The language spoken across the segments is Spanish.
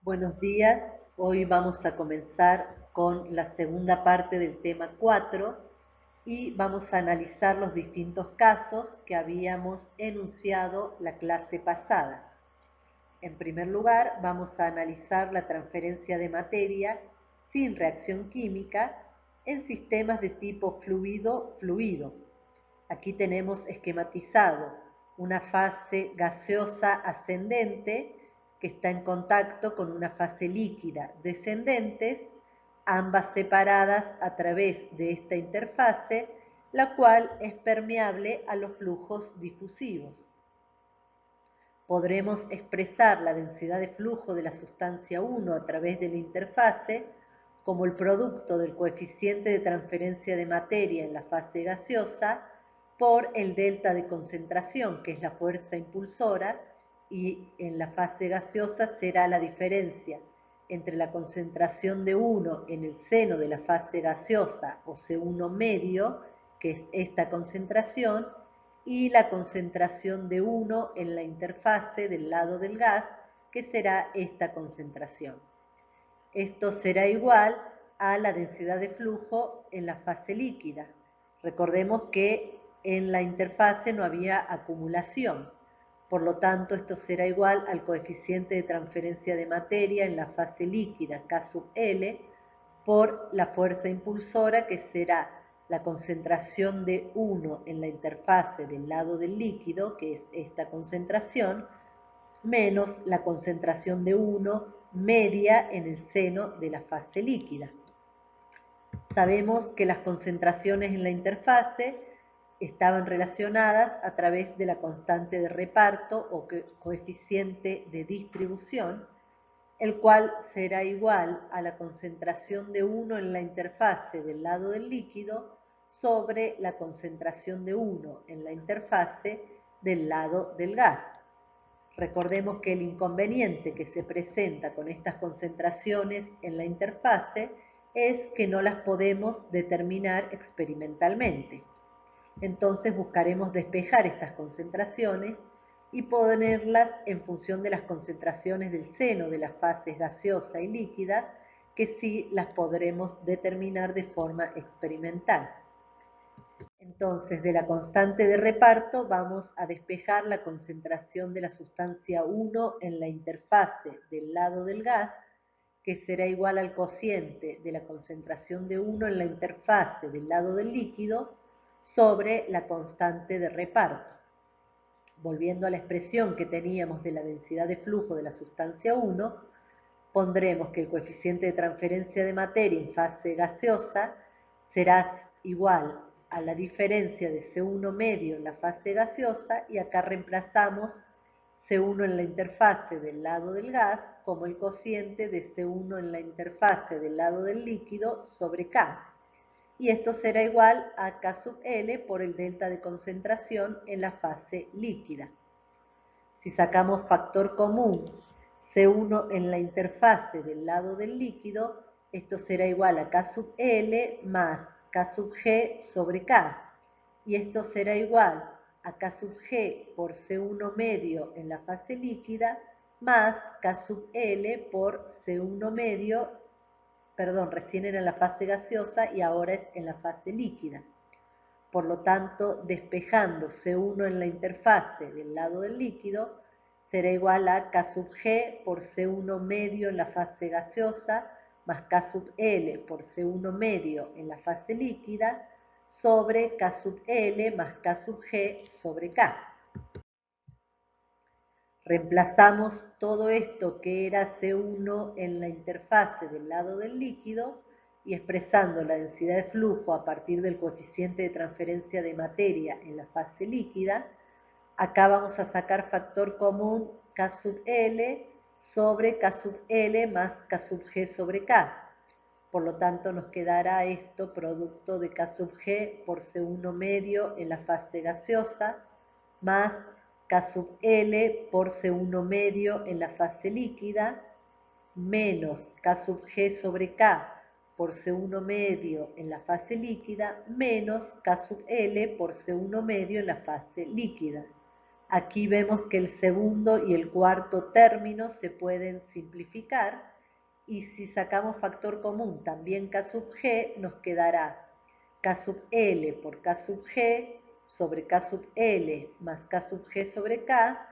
Buenos días, hoy vamos a comenzar con la segunda parte del tema 4 y vamos a analizar los distintos casos que habíamos enunciado la clase pasada. En primer lugar, vamos a analizar la transferencia de materia sin reacción química en sistemas de tipo fluido-fluido. Aquí tenemos esquematizado una fase gaseosa ascendente que está en contacto con una fase líquida descendentes, ambas separadas a través de esta interfase, la cual es permeable a los flujos difusivos. Podremos expresar la densidad de flujo de la sustancia 1 a través de la interfase como el producto del coeficiente de transferencia de materia en la fase gaseosa por el delta de concentración, que es la fuerza impulsora, y en la fase gaseosa será la diferencia entre la concentración de 1 en el seno de la fase gaseosa, o C1 medio, que es esta concentración, y la concentración de 1 en la interfase del lado del gas, que será esta concentración. Esto será igual a la densidad de flujo en la fase líquida. Recordemos que en la interfase no había acumulación, por lo tanto esto será igual al coeficiente de transferencia de materia en la fase líquida, K sub L, por la fuerza impulsora, que será la concentración de 1 en la interfase del lado del líquido, que es esta concentración, menos la concentración de 1 media en el seno de la fase líquida. Sabemos que las concentraciones en la interfase estaban relacionadas a través de la constante de reparto o coeficiente de distribución, el cual será igual a la concentración de 1 en la interfase del lado del líquido sobre la concentración de 1 en la interfase del lado del gas. Recordemos que el inconveniente que se presenta con estas concentraciones en la interfase es que no las podemos determinar experimentalmente. Entonces buscaremos despejar estas concentraciones y ponerlas en función de las concentraciones del seno de las fases gaseosa y líquida, que sí las podremos determinar de forma experimental. Entonces, de la constante de reparto vamos a despejar la concentración de la sustancia 1 en la interfase del lado del gas, que será igual al cociente de la concentración de 1 en la interfase del lado del líquido sobre la constante de reparto. Volviendo a la expresión que teníamos de la densidad de flujo de la sustancia 1, pondremos que el coeficiente de transferencia de materia en fase gaseosa será igual a la diferencia de C1 medio en la fase gaseosa, y acá reemplazamos C1 en la interfase del lado del gas como el cociente de C1 en la interfase del lado del líquido sobre K. Y esto será igual a K sub L por el delta de concentración en la fase líquida. Si sacamos factor común C1 en la interfase del lado del líquido, esto será igual a K sub L más K sub G sobre K. Y esto será igual a K sub G por C1 medio en la fase líquida más K sub L por C1 medio, perdón, recién era en la fase gaseosa y ahora es en la fase líquida. Por lo tanto, despejando C1 en la interfase del lado del líquido, será igual a K sub G por C1 medio en la fase gaseosa más K sub L por C1 medio en la fase líquida sobre K sub L más K sub G sobre K. Reemplazamos todo esto que era C1 en la interfase del lado del líquido y expresando la densidad de flujo a partir del coeficiente de transferencia de materia en la fase líquida, acá vamos a sacar factor común K sub L sobre K sub L más K sub G sobre K. Por lo tanto, nos quedará esto producto de K sub G por C1 medio en la fase gaseosa más K sub L por C1 medio en la fase líquida menos K sub G sobre K por C1 medio en la fase líquida menos K sub L por C1 medio en la fase líquida. Aquí vemos que el segundo y el cuarto término se pueden simplificar y si sacamos factor común también K sub G, nos quedará K sub L por K sub G sobre K sub L más K sub G sobre K,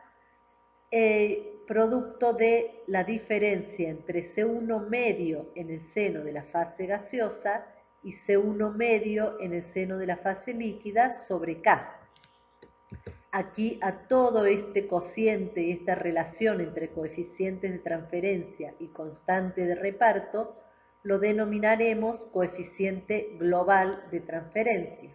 producto de la diferencia entre C1 medio en el seno de la fase gaseosa y C1 medio en el seno de la fase líquida sobre K. Aquí a todo este cociente y esta relación entre coeficientes de transferencia y constante de reparto lo denominaremos coeficiente global de transferencia.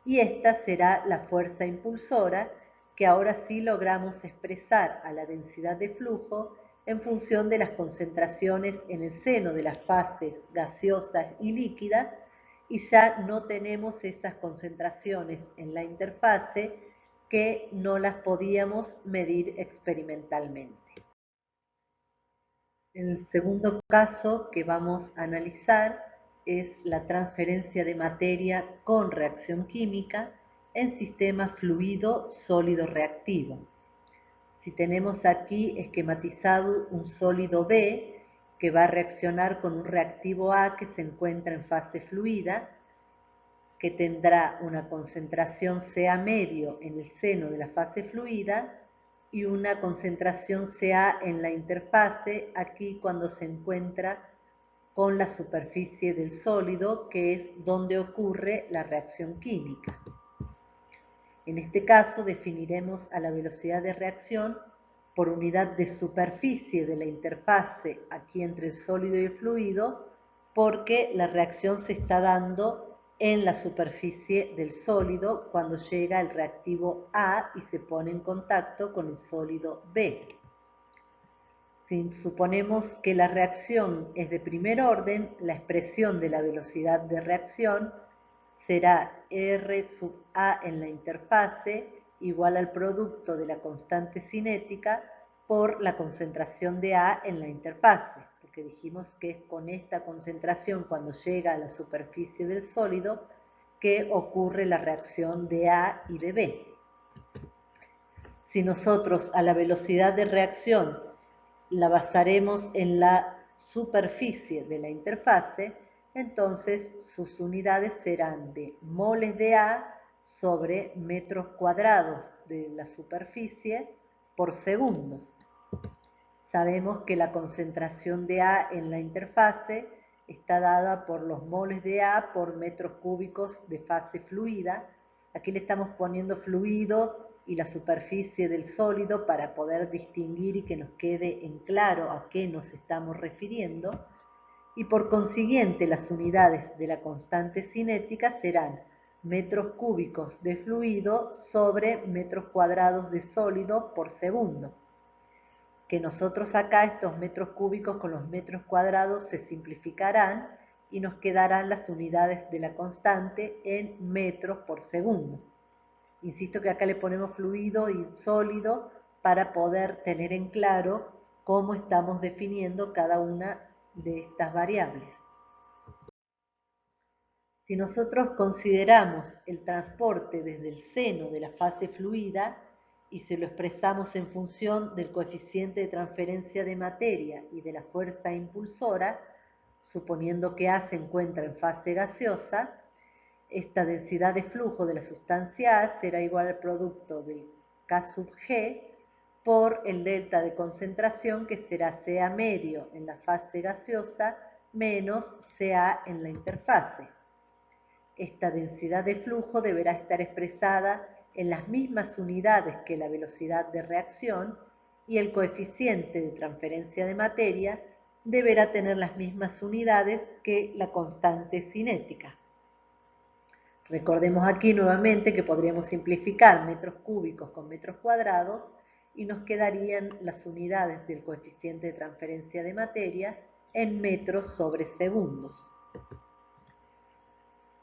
Y esta será la fuerza impulsora que ahora sí logramos expresar a la densidad de flujo en función de las concentraciones en el seno de las fases gaseosas y líquidas, y ya no tenemos esas concentraciones en la interfase que no las podíamos medir experimentalmente. El segundo caso que vamos a analizar es la transferencia de materia con reacción química en sistema fluido sólido reactivo. Si tenemos aquí esquematizado un sólido B que va a reaccionar con un reactivo A que se encuentra en fase fluida, que tendrá una concentración Ca medio en el seno de la fase fluida y una concentración Ca en la interfase, aquí cuando se encuentra con la superficie del sólido, que es donde ocurre la reacción química. En este caso definiremos a la velocidad de reacción por unidad de superficie de la interfase aquí entre el sólido y el fluido, porque la reacción se está dando en la superficie del sólido cuando llega el reactivo A y se pone en contacto con el sólido B. Si suponemos que la reacción es de primer orden, la expresión de la velocidad de reacción será R sub A en la interfase igual al producto de la constante cinética por la concentración de A en la interfase, porque dijimos que es con esta concentración cuando llega a la superficie del sólido que ocurre la reacción de A y de B. Si nosotros a la velocidad de reacción la basaremos en la superficie de la interfase, entonces sus unidades serán de moles de A sobre metros cuadrados de la superficie por segundo. Sabemos que la concentración de A en la interfase está dada por los moles de A por metros cúbicos de fase fluida. Aquí le estamos poniendo fluido y la superficie del sólido para poder distinguir y que nos quede en claro a qué nos estamos refiriendo. Y por consiguiente las unidades de la constante cinética serán metros cúbicos de fluido sobre metros cuadrados de sólido por segundo. Que nosotros acá estos metros cúbicos con los metros cuadrados se simplificarán y nos quedarán las unidades de la constante en metros por segundo. Insisto que acá le ponemos fluido y sólido para poder tener en claro cómo estamos definiendo cada una de estas variables. Si nosotros consideramos el transporte desde el seno de la fase fluida y se lo expresamos en función del coeficiente de transferencia de materia y de la fuerza impulsora, suponiendo que A se encuentra en fase gaseosa, esta densidad de flujo de la sustancia A será igual al producto del K sub G por el delta de concentración, que será Ca medio en la fase gaseosa menos Ca en la interfase. Esta densidad de flujo deberá estar expresada en las mismas unidades que la velocidad de reacción y el coeficiente de transferencia de materia deberá tener las mismas unidades que la constante cinética. Recordemos aquí nuevamente que podríamos simplificar metros cúbicos con metros cuadrados y nos quedarían las unidades del coeficiente de transferencia de materia en metros sobre segundos.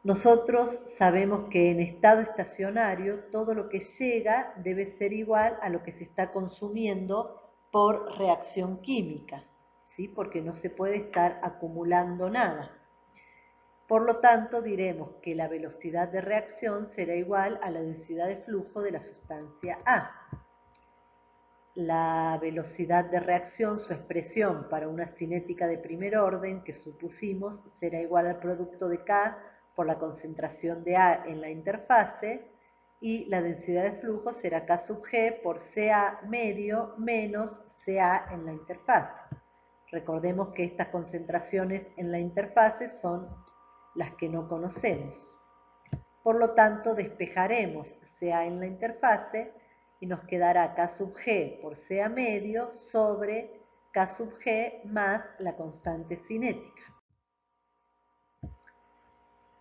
Nosotros sabemos que en estado estacionario todo lo que llega debe ser igual a lo que se está consumiendo por reacción química, ¿sí? Porque no se puede estar acumulando nada. Por lo tanto, diremos que la velocidad de reacción será igual a la densidad de flujo de la sustancia A. La velocidad de reacción, su expresión para una cinética de primer orden que supusimos será igual al producto de K por la concentración de A en la interfase, y la densidad de flujo será K sub G por CA medio menos CA en la interfase. Recordemos que estas concentraciones en la interfase son las que no conocemos. Por lo tanto, despejaremos CA en la interfase y nos quedará K sub G por CA medio sobre K sub G más la constante cinética.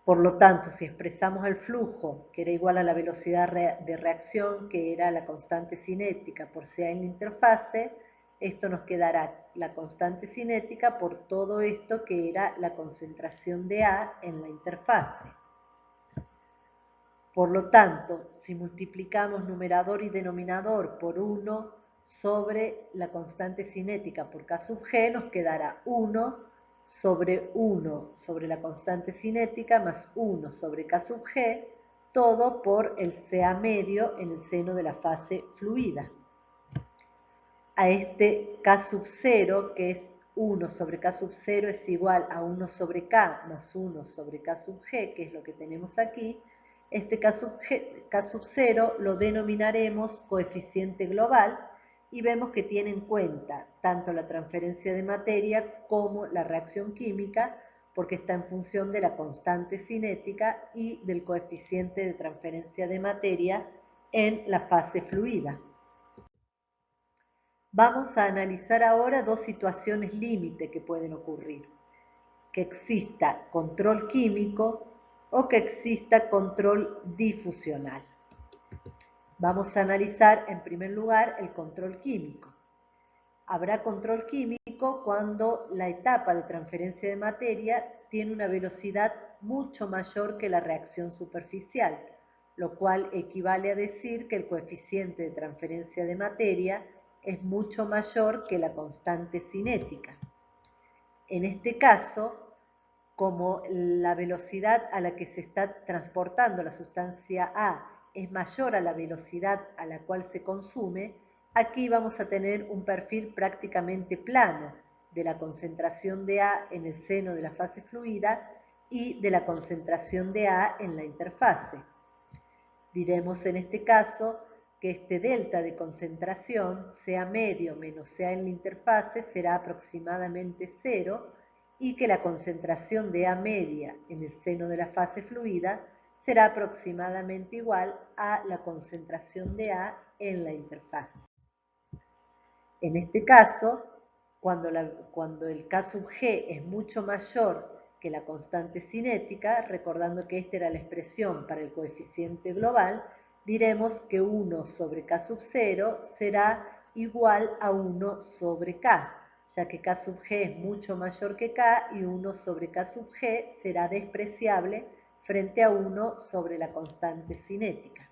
Por lo tanto, si expresamos el flujo, que era igual a la velocidad de reacción, que era la constante cinética por CA en la interfase, esto nos quedará la constante cinética por todo esto que era la concentración de A en la interfase. Por lo tanto, si multiplicamos numerador y denominador por 1 sobre la constante cinética por K sub G, nos quedará 1 sobre la constante cinética más 1 sobre K sub G, todo por el CA medio en el seno de la fase fluida. A este K sub 0, que es 1 sobre K sub 0, es igual a 1 sobre K más 1 sobre K sub G, que es lo que tenemos aquí. Este K sub 0 lo denominaremos coeficiente global y vemos que tiene en cuenta tanto la transferencia de materia como la reacción química, porque está en función de la constante cinética y del coeficiente de transferencia de materia en la fase fluida. Vamos a analizar ahora dos situaciones límite que pueden ocurrir: que exista control químico o que exista control difusional. Vamos a analizar en primer lugar el control químico. Habrá control químico cuando la etapa de transferencia de materia tiene una velocidad mucho mayor que la reacción superficial, lo cual equivale a decir que el coeficiente de transferencia de materia es mucho mayor que la constante cinética. En este caso, como la velocidad a la que se está transportando la sustancia A es mayor a la velocidad a la cual se consume, aquí vamos a tener un perfil prácticamente plano de la concentración de A en el seno de la fase fluida y de la concentración de A en la interfase. Diremos en este caso que este delta de concentración, sea medio menos sea en la interfase, será aproximadamente 0, y que la concentración de A media en el seno de la fase fluida será aproximadamente igual a la concentración de A en la interfase. En este caso, cuando el K sub G es mucho mayor que la constante cinética, recordando que esta era la expresión para el coeficiente global, diremos que 1 sobre K sub 0 será igual a 1 sobre K, ya que K sub G es mucho mayor que K y 1 sobre K sub G será despreciable frente a 1 sobre la constante cinética.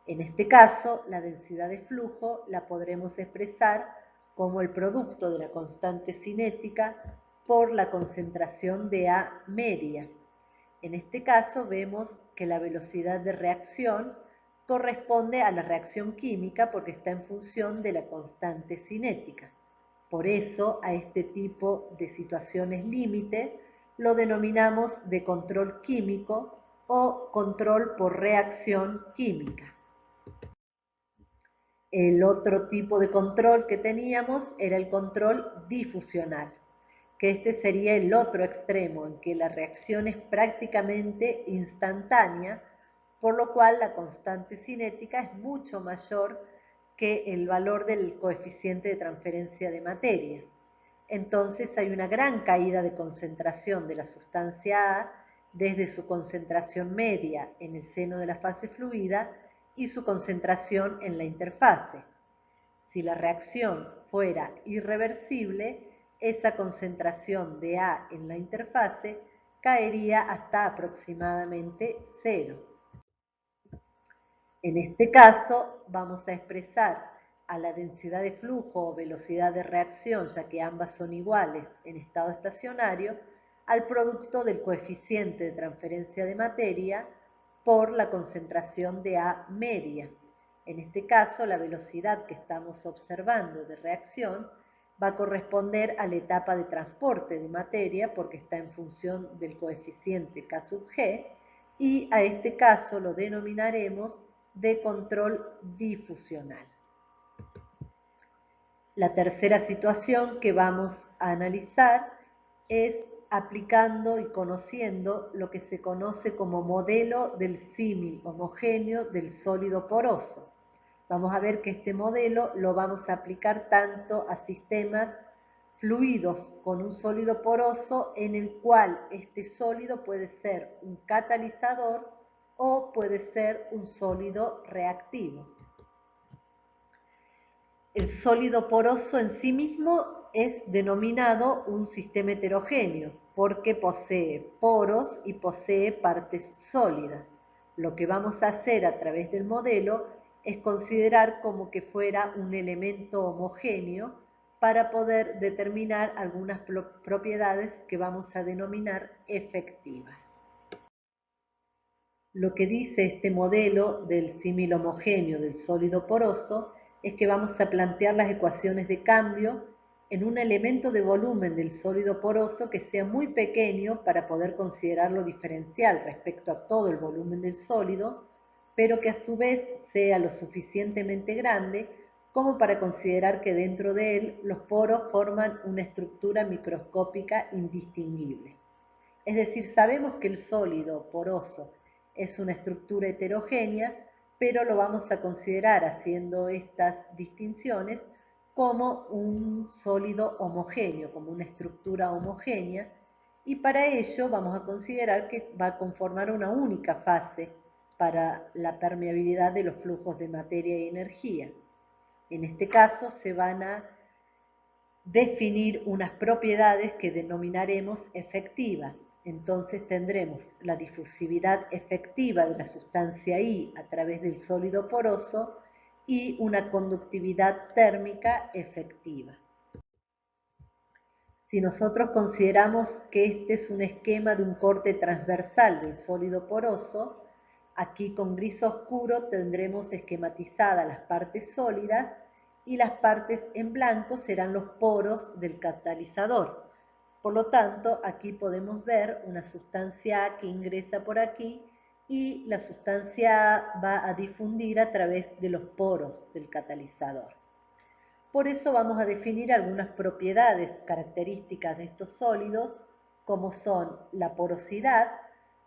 En este caso, la densidad de flujo la podremos expresar como el producto de la constante cinética por la concentración de A media. En este caso vemos que la velocidad de reacción corresponde a la reacción química porque está en función de la constante cinética. Por eso, a este tipo de situaciones límite lo denominamos de control químico o control por reacción química. El otro tipo de control que teníamos era el control difusional, que este sería el otro extremo, en que la reacción es prácticamente instantánea, por lo cual la constante cinética es mucho mayor que el valor del coeficiente de transferencia de materia. Entonces hay una gran caída de concentración de la sustancia A desde su concentración media en el seno de la fase fluida y su concentración en la interfase. Si la reacción fuera irreversible, esa concentración de A en la interfase caería hasta aproximadamente 0. En este caso, vamos a expresar a la densidad de flujo o velocidad de reacción, ya que ambas son iguales en estado estacionario, al producto del coeficiente de transferencia de materia por la concentración de A media. En este caso, la velocidad que estamos observando de reacción va a corresponder a la etapa de transporte de materia porque está en función del coeficiente K sub G, y a este caso lo denominaremos de control difusional. La tercera situación que vamos a analizar es aplicando y conociendo lo que se conoce como modelo del símil homogéneo del sólido poroso. Vamos a ver que este modelo lo vamos a aplicar tanto a sistemas fluidos con un sólido poroso en el cual este sólido puede ser un catalizador o puede ser un sólido reactivo. El sólido poroso en sí mismo es denominado un sistema heterogéneo porque posee poros y posee partes sólidas. Lo que vamos a hacer a través del modelo es considerar como que fuera un elemento homogéneo para poder determinar algunas propiedades que vamos a denominar efectivas. Lo que dice este modelo del símil homogéneo del sólido poroso es que vamos a plantear las ecuaciones de cambio en un elemento de volumen del sólido poroso que sea muy pequeño para poder considerarlo diferencial respecto a todo el volumen del sólido, pero que a su vez sea lo suficientemente grande como para considerar que dentro de él los poros forman una estructura microscópica indistinguible. Es decir, sabemos que el sólido poroso es una estructura heterogénea, pero lo vamos a considerar, haciendo estas distinciones, como un sólido homogéneo, como una estructura homogénea, y para ello vamos a considerar que va a conformar una única fase para la permeabilidad de los flujos de materia y energía. En este caso se van a definir unas propiedades que denominaremos efectivas. Entonces tendremos la difusividad efectiva de la sustancia I a través del sólido poroso y una conductividad térmica efectiva. Si nosotros consideramos que este es un esquema de un corte transversal del sólido poroso, aquí con gris oscuro tendremos esquematizadas las partes sólidas y las partes en blanco serán los poros del catalizador. Por lo tanto, aquí podemos ver una sustancia A que ingresa por aquí y la sustancia A va a difundir a través de los poros del catalizador. Por eso vamos a definir algunas propiedades características de estos sólidos, como son la porosidad,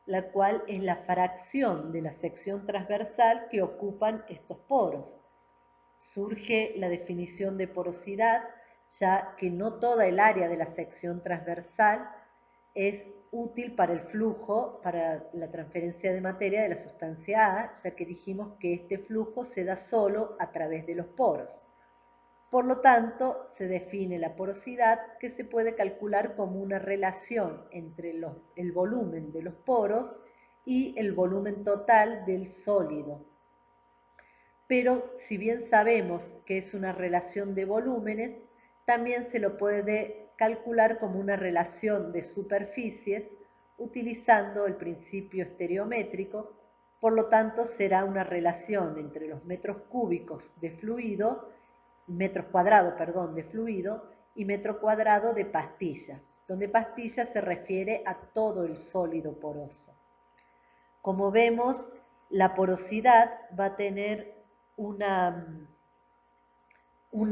la cual es la fracción de la sección transversal que ocupan estos poros. Surge la definición de porosidad, ya que no toda el área de la sección transversal es útil para el flujo, para la transferencia de materia de la sustancia A, ya que dijimos que este flujo se da solo a través de los poros. Por lo tanto, se define la porosidad, que se puede calcular como una relación entre el volumen de los poros y el volumen total del sólido. Pero si bien sabemos que es una relación de volúmenes, también se lo puede calcular como una relación de superficies utilizando el principio estereométrico. Por lo tanto, será una relación entre los metros cúbicos de fluido, metros cuadrados, perdón, de fluido y metro cuadrado de pastilla, donde pastilla se refiere a todo el sólido poroso. Como vemos, la porosidad va a tener una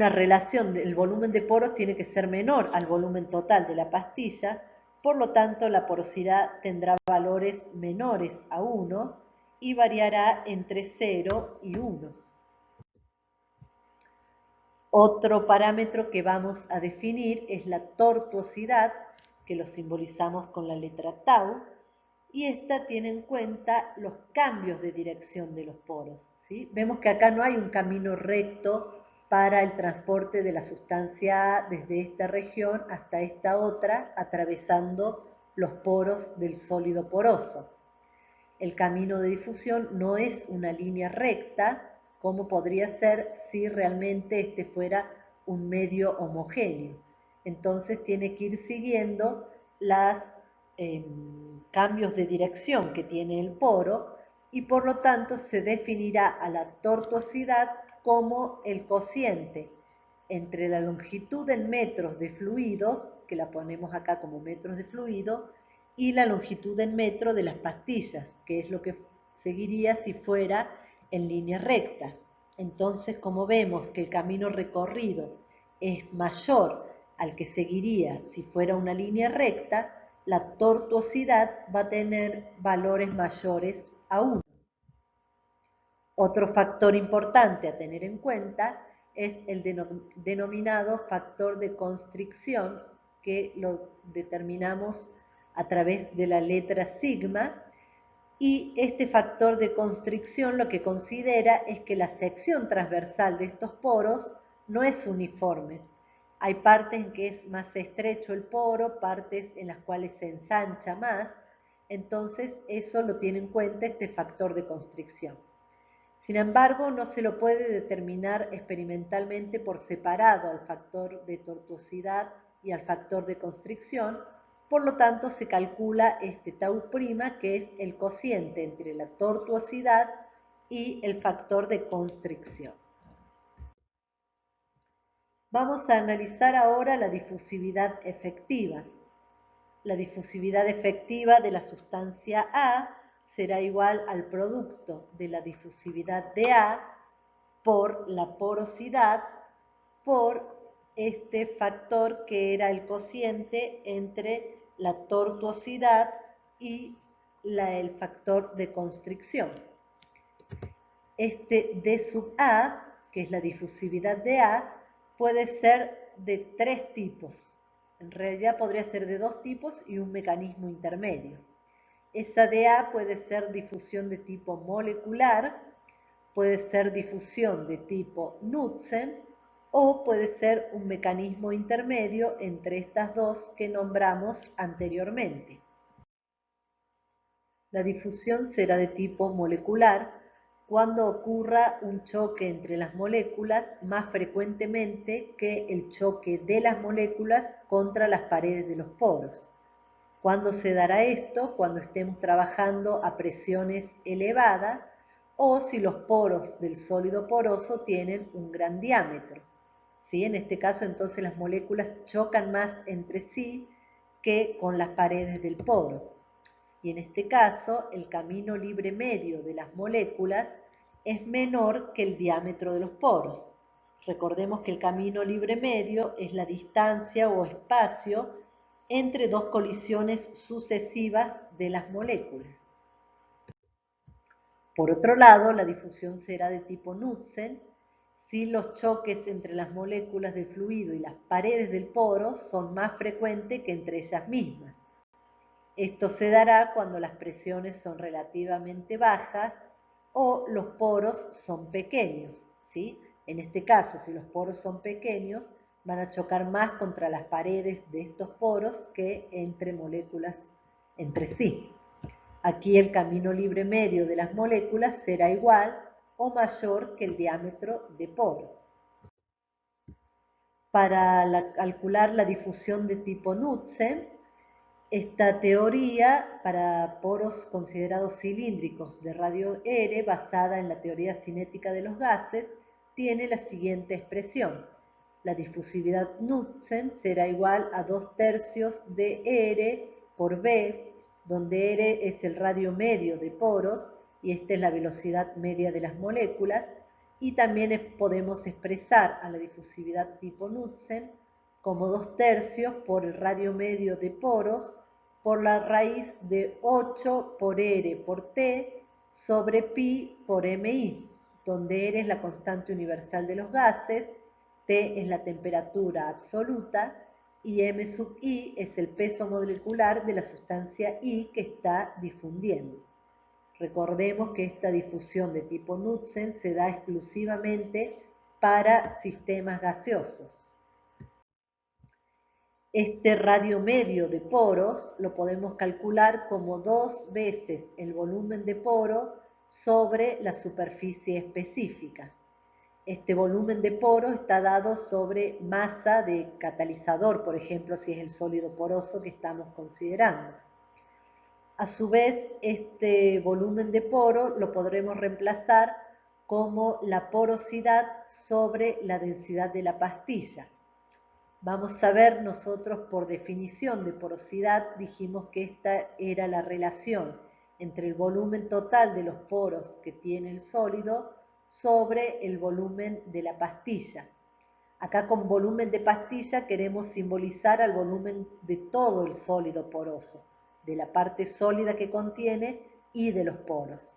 relación del volumen de poros tiene que ser menor al volumen total de la pastilla, por lo tanto la porosidad tendrá valores menores a 1 y variará entre 0 y 1. Otro parámetro que vamos a definir es la tortuosidad, que lo simbolizamos con la letra tau, y esta tiene en cuenta los cambios de dirección de los poros, ¿sí? Vemos que acá no hay un camino recto para el transporte de la sustancia A desde esta región hasta esta otra, atravesando los poros del sólido poroso. El camino de difusión no es una línea recta, como podría ser si realmente este fuera un medio homogéneo. Entonces tiene que ir siguiendo las cambios de dirección que tiene el poro y por lo tanto se definirá a la tortuosidad como el cociente entre la longitud en metros de fluido, que la ponemos acá como metros de fluido, y la longitud en metro de las pastillas, que es lo que seguiría si fuera en línea recta. Entonces, como vemos que el camino recorrido es mayor al que seguiría si fuera una línea recta, la tortuosidad va a tener valores mayores a 1. Otro factor importante a tener en cuenta es el denominado factor de constricción, que lo determinamos a través de la letra sigma, y este factor de constricción lo que considera es que la sección transversal de estos poros no es uniforme. Hay partes en que es más estrecho el poro, partes en las cuales se ensancha más, entonces eso lo tiene en cuenta este factor de constricción. Sin embargo, no se lo puede determinar experimentalmente por separado al factor de tortuosidad y al factor de constricción, por lo tanto se calcula este tau', que es el cociente entre la tortuosidad y el factor de constricción. Vamos a analizar ahora la difusividad efectiva. La difusividad efectiva de la sustancia A será igual al producto de la difusividad de A por la porosidad por este factor que era el cociente entre la tortuosidad y el factor de constricción. Este D sub A, que es la difusividad de A, puede ser de 3 tipos. En realidad podría ser de 2 tipos y un mecanismo intermedio. Esa dA puede ser difusión de tipo molecular, puede ser difusión de tipo Knudsen o puede ser un mecanismo intermedio entre estas dos que nombramos anteriormente. La difusión será de tipo molecular cuando ocurra un choque entre las moléculas más frecuentemente que el choque de las moléculas contra las paredes de los poros. ¿Cuándo se dará esto? Cuando estemos trabajando a presiones elevadas o si los poros del sólido poroso tienen un gran diámetro. ¿Sí? En este caso, entonces, las moléculas chocan más entre sí que con las paredes del poro. Y en este caso, el camino libre medio de las moléculas es menor que el diámetro de los poros. Recordemos que el camino libre medio es la distancia o espacio entre dos colisiones sucesivas de las moléculas. Por otro lado, la difusión será de tipo Knudsen si los choques entre las moléculas de fluido y las paredes del poro son más frecuentes que entre ellas mismas. Esto se dará cuando las presiones son relativamente bajas o los poros son pequeños, ¿sí? En este caso, si los poros son pequeños, van a chocar más contra las paredes de estos poros que entre moléculas entre sí. Aquí el camino libre medio de las moléculas será igual o mayor que el diámetro de poro. Para calcular la difusión de tipo Knudsen, esta teoría para poros considerados cilíndricos de radio R, basada en la teoría cinética de los gases, tiene la siguiente expresión. La difusividad Knudsen será igual a 2/3 de R por B, donde R es el radio medio de poros y esta es la velocidad media de las moléculas, y también podemos expresar a la difusividad tipo Knudsen como 2/3 por el radio medio de poros por la raíz de 8 por R por T sobre pi por MI, donde R es la constante universal de los gases, T es la temperatura absoluta y M sub I es el peso molecular de la sustancia I que está difundiendo. Recordemos que esta difusión de tipo Knudsen se da exclusivamente para sistemas gaseosos. Este radio medio de poros lo podemos calcular como 2 veces el volumen de poro sobre la superficie específica. Este volumen de poro está dado sobre masa de catalizador, por ejemplo, si es el sólido poroso que estamos considerando. A su vez, este volumen de poro lo podremos reemplazar como la porosidad sobre la densidad de la pastilla. Vamos a ver nosotros por definición de porosidad, dijimos que esta era la relación entre el volumen total de los poros que tiene el sólido sobre el volumen de la pastilla. Acá con volumen de pastilla queremos simbolizar al volumen de todo el sólido poroso, de la parte sólida que contiene y de los poros.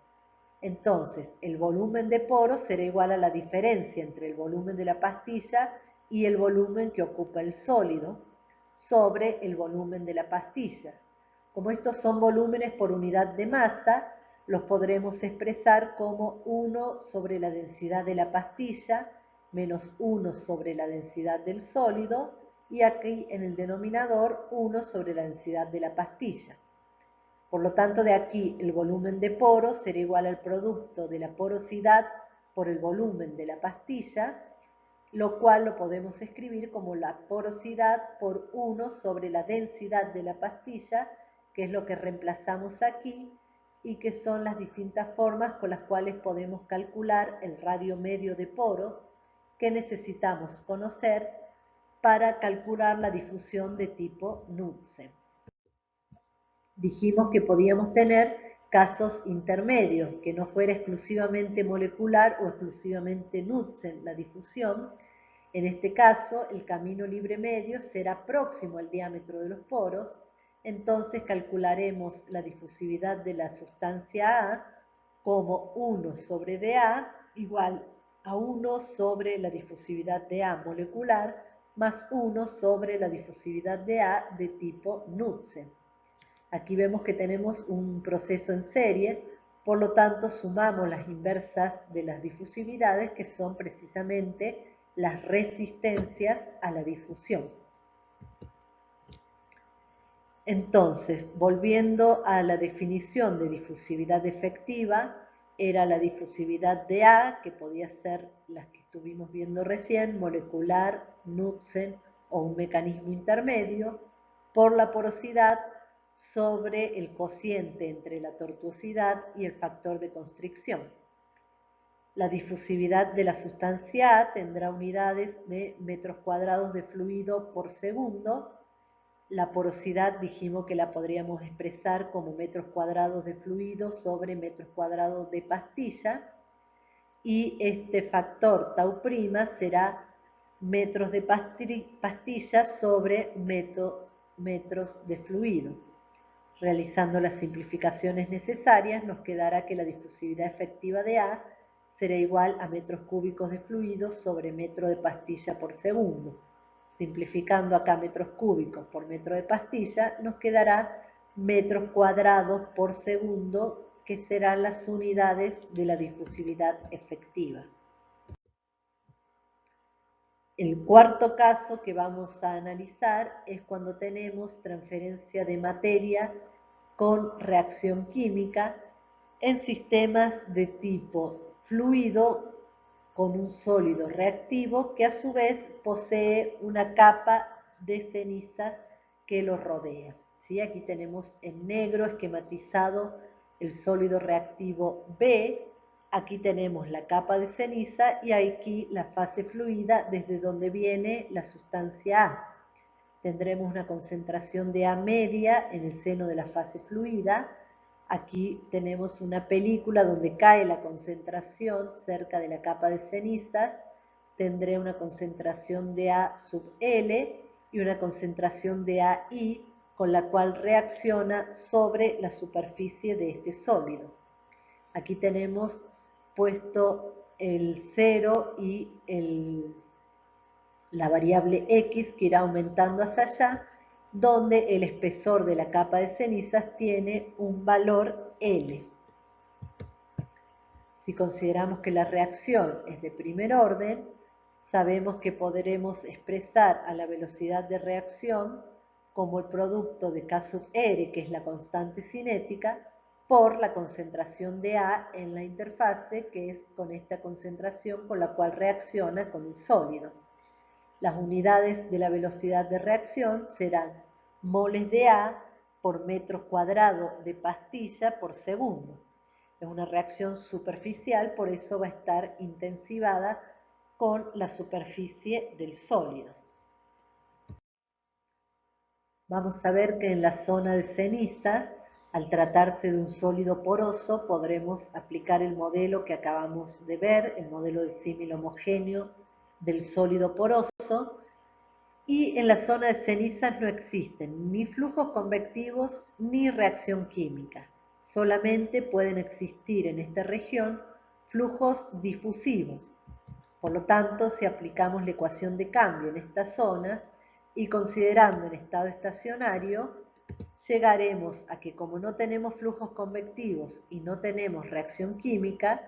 Entonces, el volumen de poros será igual a la diferencia entre el volumen de la pastilla y el volumen que ocupa el sólido sobre el volumen de la pastilla. Como estos son volúmenes por unidad de masa, los podremos expresar como 1 sobre la densidad de la pastilla menos 1 sobre la densidad del sólido y aquí en el denominador 1 sobre la densidad de la pastilla. Por lo tanto, de aquí el volumen de poro será igual al producto de la porosidad por el volumen de la pastilla, lo cual lo podemos escribir como la porosidad por 1 sobre la densidad de la pastilla, que es lo que reemplazamos aquí, y que son las distintas formas con las cuales podemos calcular el radio medio de poros que necesitamos conocer para calcular la difusión de tipo Knudsen. Dijimos que podíamos tener casos intermedios, que no fuera exclusivamente molecular o exclusivamente Knudsen la difusión. En este caso, el camino libre medio será próximo al diámetro de los poros, entonces calcularemos la difusividad de la sustancia A como 1 sobre dA igual a 1 sobre la difusividad de A molecular más 1 sobre la difusividad de A de tipo Knudsen. Aquí vemos que tenemos un proceso en serie, por lo tanto sumamos las inversas de las difusividades, que son precisamente las resistencias a la difusión. Entonces, volviendo a la definición de difusividad efectiva, era la difusividad de A, que podía ser las que estuvimos viendo recién, molecular, Knudsen o un mecanismo intermedio, por la porosidad sobre el cociente entre la tortuosidad y el factor de constricción. La difusividad de la sustancia A tendrá unidades de metros cuadrados de fluido por segundo. La porosidad dijimos que la podríamos expresar como metros cuadrados de fluido sobre metros cuadrados de pastilla. Y este factor tau' será metros de pastilla sobre metros de fluido. Realizando las simplificaciones necesarias, nos quedará que la difusividad efectiva de A será igual a metros cúbicos de fluido sobre metro de pastilla por segundo. Simplificando acá metros cúbicos por metro de pastilla, nos quedará metros cuadrados por segundo, que serán las unidades de la difusividad efectiva. El cuarto caso que vamos a analizar es cuando tenemos transferencia de materia con reacción química en sistemas de tipo fluido con un sólido reactivo que a su vez posee una capa de cenizas que lo rodea. ¿Sí? Aquí tenemos en negro esquematizado el sólido reactivo B. Aquí tenemos la capa de ceniza y aquí la fase fluida desde donde viene la sustancia A. Tendremos una concentración de A media en el seno de la fase fluida. Aquí tenemos una película donde cae la concentración cerca de la capa de cenizas. Tendré una concentración de A sub L y una concentración de AI, con la cual reacciona sobre la superficie de este sólido. Aquí tenemos puesto el 0 y la variable X que irá aumentando hacia allá, donde el espesor de la capa de cenizas tiene un valor L. Si consideramos que la reacción es de primer orden, sabemos que podremos expresar a la velocidad de reacción como el producto de K sub R, que es la constante cinética, por la concentración de A en la interfase, que es con esta concentración con la cual reacciona con el sólido. Las unidades de la velocidad de reacción serán moles de A por metro cuadrado de pastilla por segundo. Es una reacción superficial, por eso va a estar intensivada con la superficie del sólido. Vamos a ver que en la zona de cenizas, al tratarse de un sólido poroso, podremos aplicar el modelo que acabamos de ver, el modelo de símil homogéneo del sólido poroso, y en la zona de cenizas no existen ni flujos convectivos ni reacción química. Solamente pueden existir en esta región flujos difusivos. Por lo tanto, si aplicamos la ecuación de cambio en esta zona y considerando en estado estacionario, llegaremos a que como no tenemos flujos convectivos y no tenemos reacción química,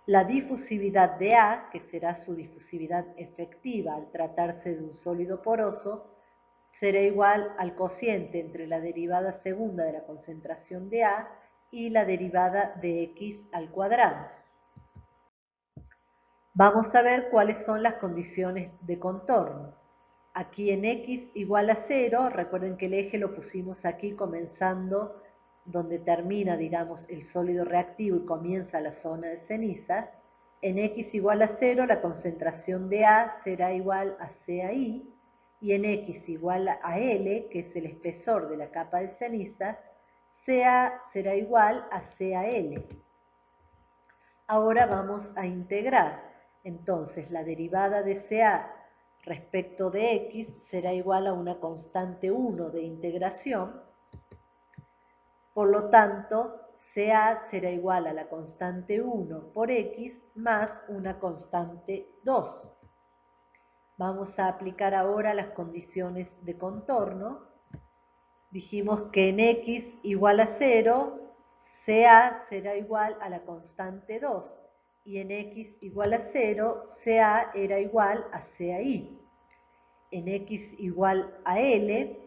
la difusividad de A, que será su difusividad efectiva al tratarse de un sólido poroso, será igual al cociente entre la derivada segunda de la concentración de A y la derivada de X al cuadrado. Vamos a ver cuáles son las condiciones de contorno. Aquí en X igual a 0, recuerden que el eje lo pusimos aquí comenzando donde termina, digamos, el sólido reactivo y comienza la zona de cenizas. En X igual a 0, la concentración de A será igual a CAI, y en X igual a L, que es el espesor de la capa de cenizas, CA será igual a CAL. Ahora vamos a integrar. Entonces, la derivada de CA respecto de X será igual a una constante 1 de integración. Por lo tanto, CA será igual a la constante 1 por X más una constante 2. Vamos a aplicar ahora las condiciones de contorno. Dijimos que en X igual a 0, CA será igual a la constante 2. Y en X igual a 0, CA era igual a CAI. En X igual a L,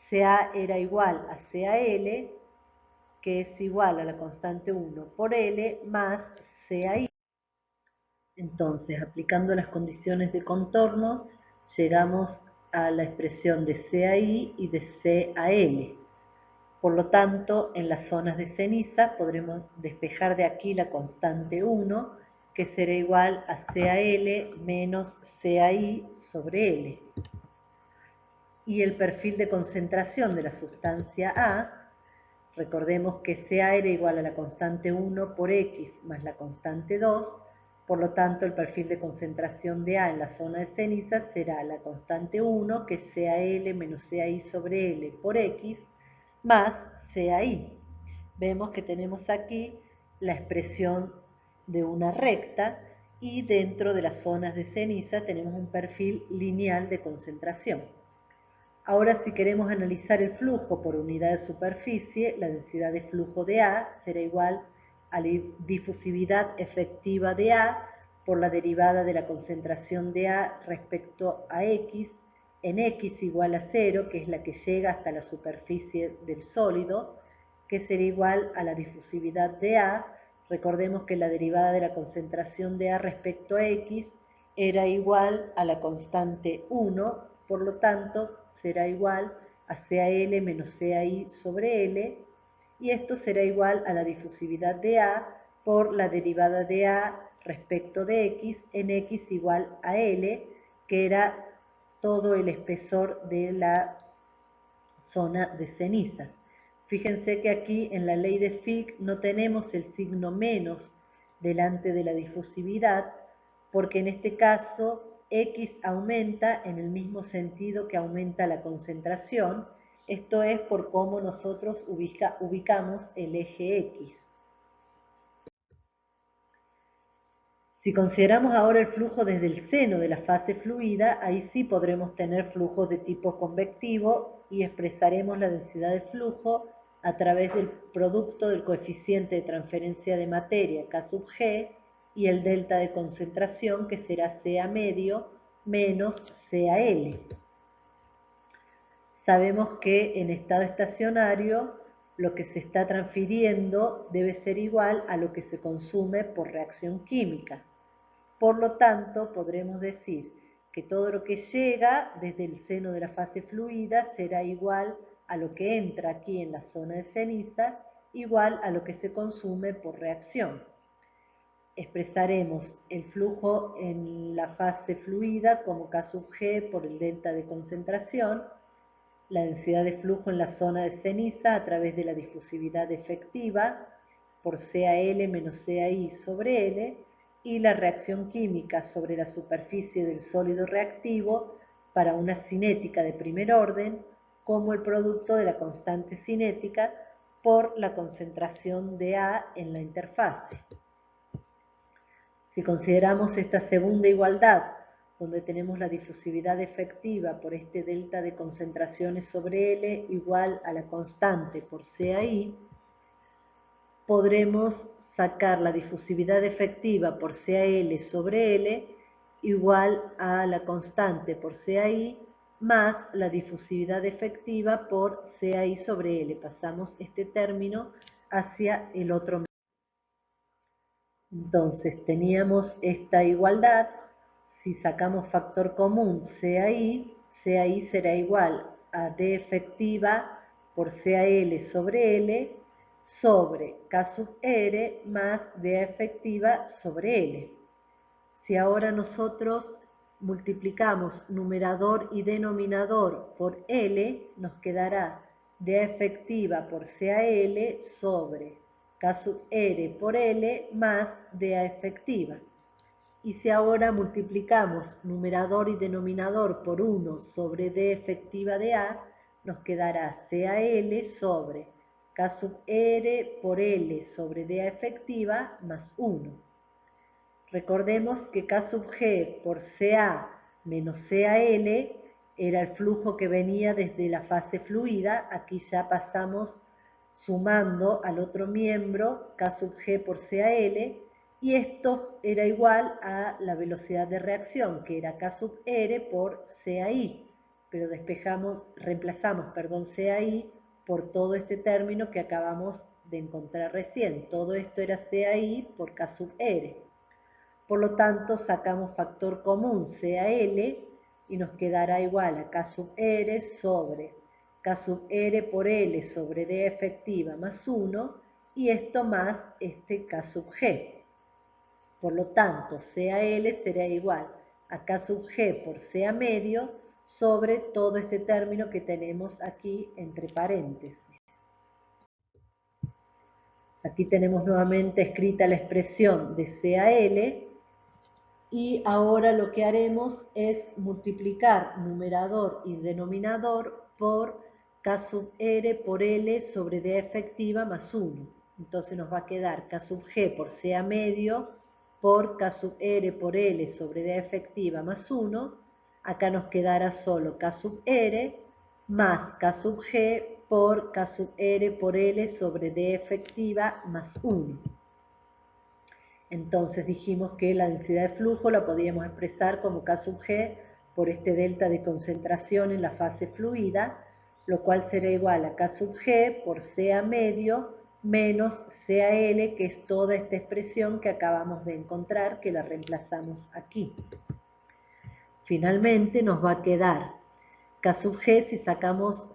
CA era igual a CAL, que es igual a la constante 1 por L más CAI. Entonces, aplicando las condiciones de contorno, llegamos a la expresión de CAI y de CAL. Por lo tanto, en las zonas de ceniza podremos despejar de aquí la constante 1, que será igual a CAL menos CAI sobre L. Y el perfil de concentración de la sustancia A, recordemos que CA era igual a la constante 1 por X más la constante 2, por lo tanto el perfil de concentración de A en la zona de ceniza será la constante 1, que es CAL menos CAI sobre L por X, más CAI. Vemos que tenemos aquí la expresión de una recta y dentro de las zonas de ceniza tenemos un perfil lineal de concentración. Ahora, si queremos analizar el flujo por unidad de superficie, la densidad de flujo de A será igual a la difusividad efectiva de A por la derivada de la concentración de A respecto a X, en X igual a 0, que es la que llega hasta la superficie del sólido, que será igual a la difusividad de A. Recordemos que la derivada de la concentración de A respecto a X era igual a la constante 1, por lo tanto será igual a CAL menos CAI sobre L, y esto será igual a la difusividad de A por la derivada de A respecto de X en X igual a L, que era todo el espesor de la zona de cenizas. Fíjense que aquí en la ley de Fick no tenemos el signo menos delante de la difusividad, porque en este caso X aumenta en el mismo sentido que aumenta la concentración, esto es por cómo nosotros ubicamos el eje X. Si consideramos ahora el flujo desde el seno de la fase fluida, ahí sí podremos tener flujos de tipo convectivo y expresaremos la densidad de flujo a través del producto del coeficiente de transferencia de materia K sub G y el delta de concentración, que será CA medio menos CAL. Sabemos que en estado estacionario lo que se está transfiriendo debe ser igual a lo que se consume por reacción química. Por lo tanto, podremos decir que todo lo que llega desde el seno de la fase fluida será igual a lo que entra aquí en la zona de ceniza igual a lo que se consume por reacción. Expresaremos el flujo en la fase fluida como K sub G por el delta de concentración, la densidad de flujo en la zona de ceniza a través de la difusividad efectiva por CaL menos CaI sobre L, y la reacción química sobre la superficie del sólido reactivo para una cinética de primer orden como el producto de la constante cinética por la concentración de A en la interfase. Si consideramos esta segunda igualdad, donde tenemos la difusividad efectiva por este delta de concentraciones sobre L igual a la constante por CaI, podremos sacar la difusividad efectiva por CaL sobre L igual a la constante por CaI más la difusividad efectiva por CaI sobre L. Pasamos este término hacia el otro medio. Entonces teníamos esta igualdad. Si sacamos factor común CaI, CaI será igual a D efectiva por CaL sobre L sobre K sub R más D efectiva sobre L. Si ahora nosotros multiplicamos numerador y denominador por L, nos quedará D efectiva por CaL sobre K sub R por L más DA efectiva. Y si ahora multiplicamos numerador y denominador por 1 sobre D efectiva de A, nos quedará CaL sobre K sub R por L sobre DA efectiva más 1. Recordemos que K sub G por Ca menos CaL era el flujo que venía desde la fase fluida. Aquí ya pasamos sumando al otro miembro K sub G por CaL, y esto era igual a la velocidad de reacción, que era K sub R por CaI, pero reemplazamos CaI por todo este término que acabamos de encontrar recién. Todo esto era CaI por K sub R. Por lo tanto, sacamos factor común CaL y nos quedará igual a K sub R sobre K sub R por L sobre D efectiva más 1, y esto más este K sub G. Por lo tanto, CaL será igual a K sub G por Ca medio sobre todo este término que tenemos aquí entre paréntesis. Aquí tenemos nuevamente escrita la expresión de CaL, y ahora lo que haremos es multiplicar numerador y denominador por K sub R por L sobre D efectiva más 1. Entonces nos va a quedar K sub G por Ca medio por K sub R por L sobre D efectiva más 1. Acá nos quedará solo K sub R más K sub G por K sub R por L sobre D efectiva más 1. Entonces dijimos que la densidad de flujo la podíamos expresar como K sub G por este delta de concentración en la fase fluida, lo cual será igual a K sub G por Ca medio menos CaL, que es toda esta expresión que acabamos de encontrar, que la reemplazamos aquí. Finalmente nos va a quedar K sub G, si sacamos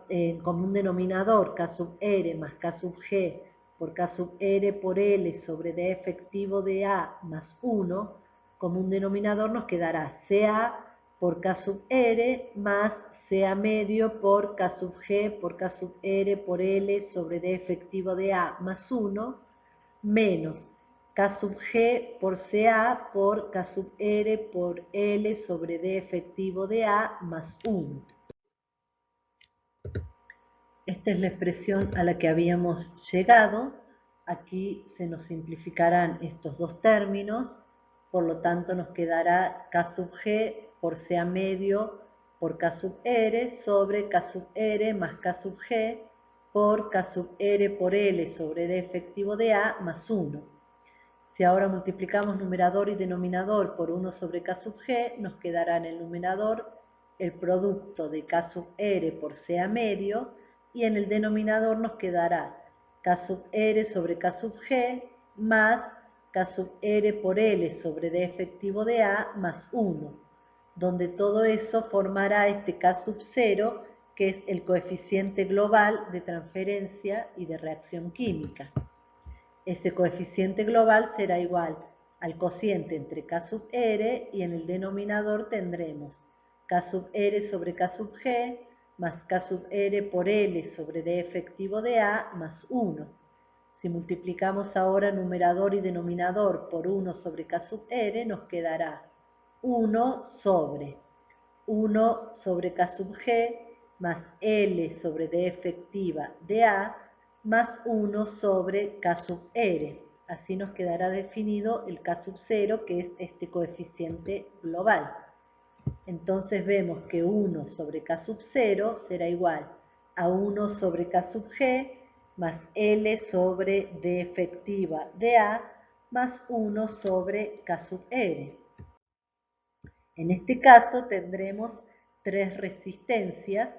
en común denominador K sub R más K sub G por K sub R por L sobre D efectivo de A más 1, como un denominador nos quedará Ca por K sub R más Ca medio por K sub G por K sub R por L sobre D efectivo de A más 1, menos K sub G por Ca por K sub R por L sobre D efectivo de A más 1. Esta es la expresión a la que habíamos llegado. Aquí se nos simplificarán estos dos términos, por lo tanto nos quedará K sub G por Ca medio por K sub R sobre K sub R más K sub G por K sub R por L sobre D efectivo de A más 1. Si ahora multiplicamos numerador y denominador por 1 sobre K sub G, nos quedará en el numerador el producto de K sub R por Ca medio, y en el denominador nos quedará K sub R sobre K sub G más K sub R por L sobre D efectivo de A más 1, donde todo eso formará este K sub 0, que es el coeficiente global de transferencia y de reacción química. Ese coeficiente global será igual al cociente entre K sub R y en el denominador tendremos K sub R sobre K sub G más K sub R por L sobre D efectivo de A más 1. Si multiplicamos ahora numerador y denominador por 1 sobre K sub R, nos quedará 1 sobre K sub G más L sobre D efectiva de A más 1 sobre K sub R. Así nos quedará definido el K sub 0, que es este coeficiente global. Entonces vemos que 1 sobre K sub 0 será igual a 1 sobre K sub G más L sobre D efectiva de A más 1 sobre K sub R. En este caso tendremos tres resistencias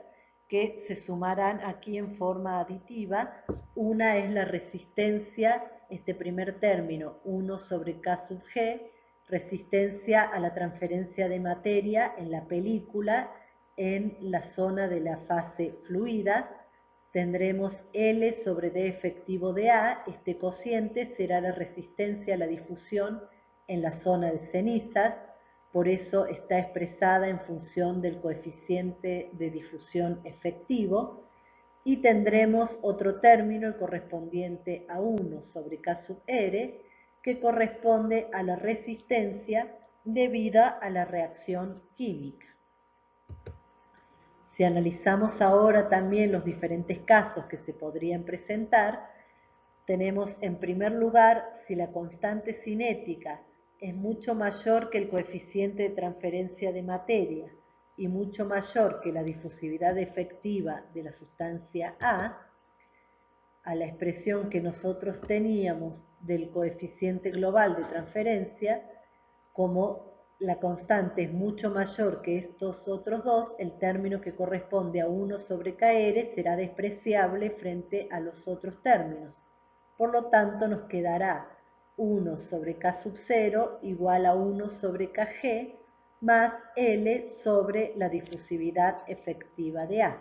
que se sumarán aquí en forma aditiva. Una es la resistencia, este primer término, 1 sobre K sub G, resistencia a la transferencia de materia en la película en la zona de la fase fluida. Tendremos L sobre D efectivo de A, este cociente será la resistencia a la difusión en la zona de cenizas, por eso está expresada en función del coeficiente de difusión efectivo, y tendremos otro término, el correspondiente a 1 sobre K sub R, que corresponde a la resistencia debida a la reacción química. Si analizamos ahora también los diferentes casos que se podrían presentar, tenemos en primer lugar si la constante cinética es mucho mayor que el coeficiente de transferencia de materia y mucho mayor que la difusividad efectiva de la sustancia A la expresión que nosotros teníamos del coeficiente global de transferencia, como la constante es mucho mayor que estos otros dos, el término que corresponde a 1 sobre KR será despreciable frente a los otros términos. Por lo tanto, nos quedará 1 sobre K sub 0 igual a 1 sobre KG más L sobre la difusividad efectiva de A.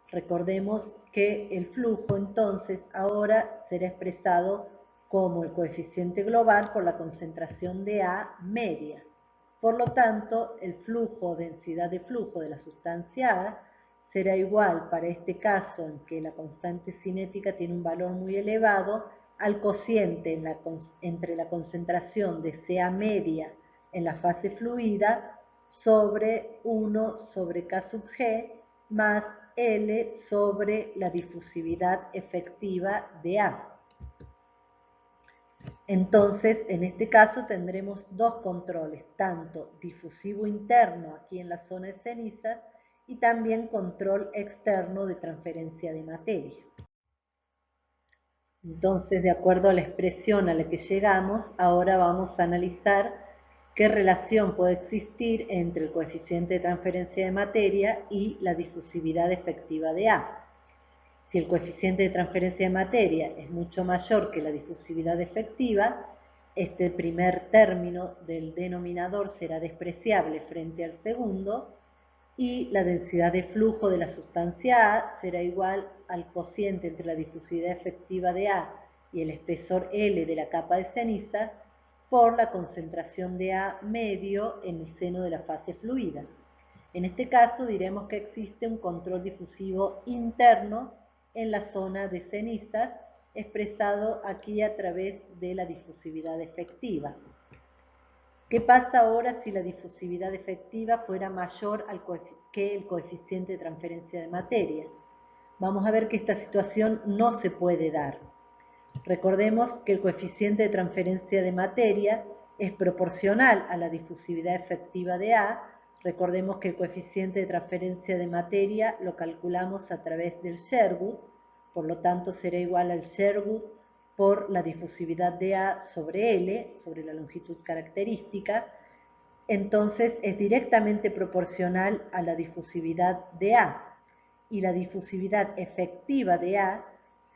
Recordemos que el flujo entonces ahora será expresado como el coeficiente global por la concentración de A media. Por lo tanto, el flujo o densidad de flujo de la sustancia A será igual para este caso en que la constante cinética tiene un valor muy elevado al cociente entre la concentración de Ca media en la fase fluida sobre 1 sobre K sub G más L sobre la difusividad efectiva de A. Entonces, en este caso tendremos dos controles, tanto difusivo interno aquí en la zona de cenizas y también control externo de transferencia de materia. Entonces, de acuerdo a la expresión a la que llegamos, ahora vamos a analizar qué relación puede existir entre el coeficiente de transferencia de materia y la difusividad efectiva de A. Si el coeficiente de transferencia de materia es mucho mayor que la difusividad efectiva, este primer término del denominador será despreciable frente al segundo y la densidad de flujo de la sustancia A será igual al cociente entre la difusividad efectiva de A y el espesor L de la capa de ceniza por la concentración de A medio en el seno de la fase fluida. En este caso diremos que existe un control difusivo interno en la zona de cenizas, expresado aquí a través de la difusividad efectiva. ¿Qué pasa ahora si la difusividad efectiva fuera mayor que el coeficiente de transferencia de materia? Vamos a ver que esta situación no se puede dar. Recordemos que el coeficiente de transferencia de materia es proporcional a la difusividad efectiva de A. Recordemos que el coeficiente de transferencia de materia lo calculamos a través del Sherwood, por lo tanto será igual al Sherwood por la difusividad de A sobre L, sobre la longitud característica. Entonces es directamente proporcional a la difusividad de A, y la difusividad efectiva de A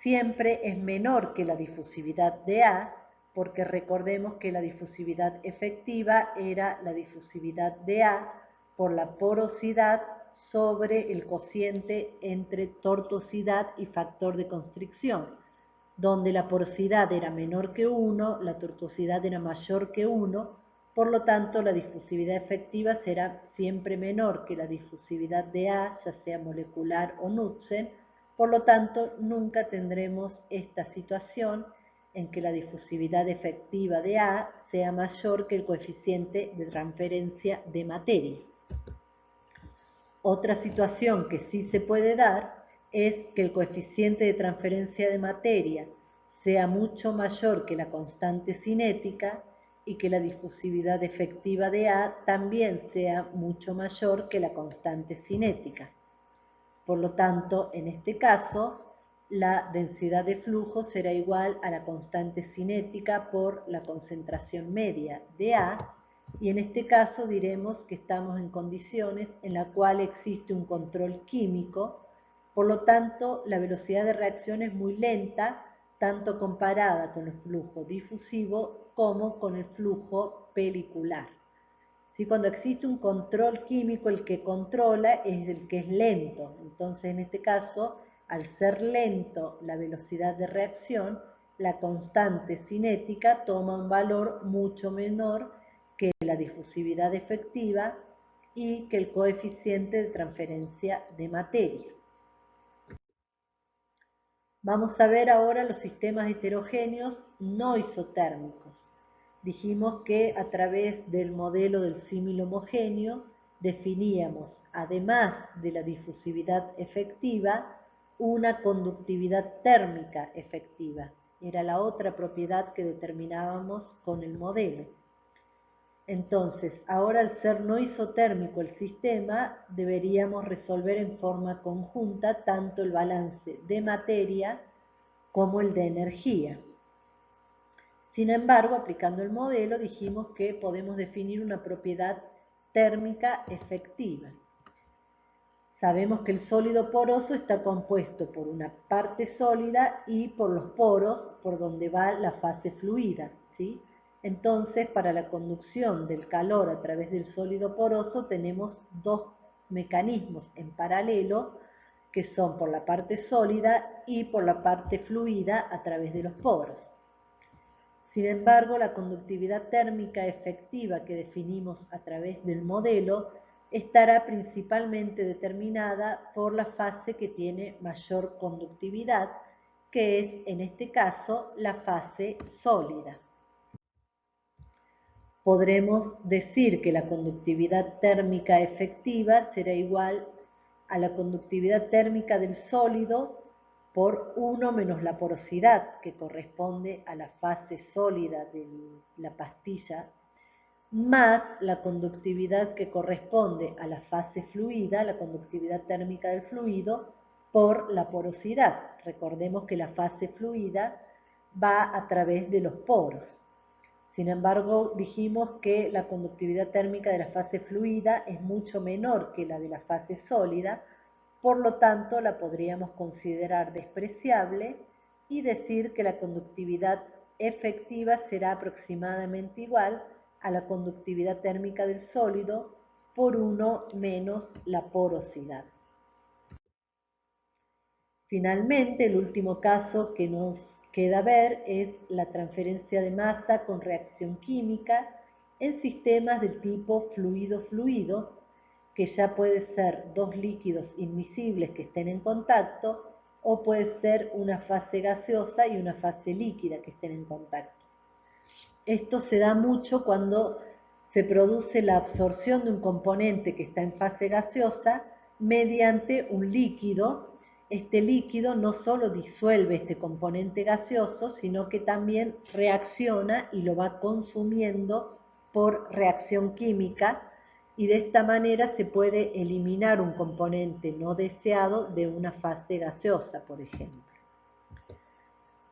siempre es menor que la difusividad de A, porque recordemos que la difusividad efectiva era la difusividad de A por la porosidad sobre el cociente entre tortuosidad y factor de constricción, donde la porosidad era menor que 1, la tortuosidad era mayor que 1, por lo tanto la difusividad efectiva será siempre menor que la difusividad de A, ya sea molecular o Knudsen, por lo tanto nunca tendremos esta situación en que la difusividad efectiva de A sea mayor que el coeficiente de transferencia de materia. Otra situación que sí se puede dar es que el coeficiente de transferencia de materia sea mucho mayor que la constante cinética y que la difusividad efectiva de A también sea mucho mayor que la constante cinética. Por lo tanto, en este caso, la densidad de flujo será igual a la constante cinética por la concentración media de A, y en este caso diremos que estamos en condiciones en la cual existe un control químico, por lo tanto la velocidad de reacción es muy lenta, tanto comparada con el flujo difusivo como con el flujo pelicular. ¿Sí? Cuando existe un control químico, el que controla es el que es lento. Entonces, en este caso, al ser lento la velocidad de reacción, la constante cinética toma un valor mucho menor que la difusividad efectiva y que el coeficiente de transferencia de materia. Vamos a ver ahora los sistemas heterogéneos no isotérmicos. Dijimos que a través del modelo del símil homogéneo definíamos, además de la difusividad efectiva, una conductividad térmica efectiva. Era la otra propiedad que determinábamos con el modelo. Entonces, ahora al ser no isotérmico el sistema, deberíamos resolver en forma conjunta tanto el balance de materia como el de energía. Sin embargo, aplicando el modelo, dijimos que podemos definir una propiedad térmica efectiva. Sabemos que el sólido poroso está compuesto por una parte sólida y por los poros por donde va la fase fluida, ¿sí? Entonces, para la conducción del calor a través del sólido poroso tenemos dos mecanismos en paralelo, que son por la parte sólida y por la parte fluida a través de los poros. Sin embargo, la conductividad térmica efectiva que definimos a través del modelo estará principalmente determinada por la fase que tiene mayor conductividad, que es en este caso la fase sólida. Podremos decir que la conductividad térmica efectiva será igual a la conductividad térmica del sólido por 1 menos la porosidad, que corresponde a la fase sólida de la pastilla, más la conductividad que corresponde a la fase fluida, la conductividad térmica del fluido, por la porosidad. Recordemos que la fase fluida va a través de los poros. Sin embargo, dijimos que la conductividad térmica de la fase fluida es mucho menor que la de la fase sólida, por lo tanto la podríamos considerar despreciable y decir que la conductividad efectiva será aproximadamente igual a la conductividad térmica del sólido por 1 menos la porosidad. Finalmente, el último caso que nos queda ver es la transferencia de masa con reacción química en sistemas del tipo fluido-fluido, que ya puede ser dos líquidos inmiscibles que estén en contacto o puede ser una fase gaseosa y una fase líquida que estén en contacto. Esto se da mucho cuando se produce la absorción de un componente que está en fase gaseosa mediante un líquido. Este líquido no solo disuelve este componente gaseoso, sino que también reacciona y lo va consumiendo por reacción química, y de esta manera se puede eliminar un componente no deseado de una fase gaseosa, por ejemplo.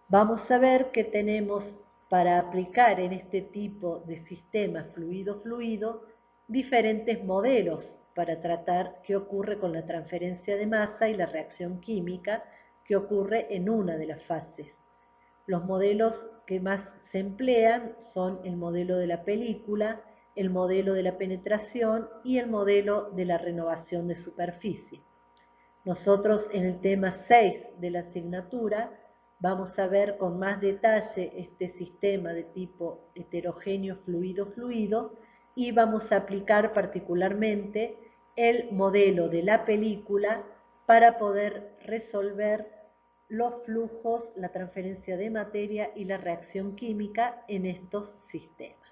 Vamos a ver que tenemos para aplicar en este tipo de sistema fluido-fluido diferentes modelos para tratar qué ocurre con la transferencia de masa y la reacción química que ocurre en una de las fases. Los modelos que más se emplean son el modelo de la película, el modelo de la penetración y el modelo de la renovación de superficie. Nosotros en el tema 6 de la asignatura vamos a ver con más detalle este sistema de tipo heterogéneo fluido-fluido y vamos a aplicar particularmente el modelo de la película para poder resolver los flujos, la transferencia de materia y la reacción química en estos sistemas.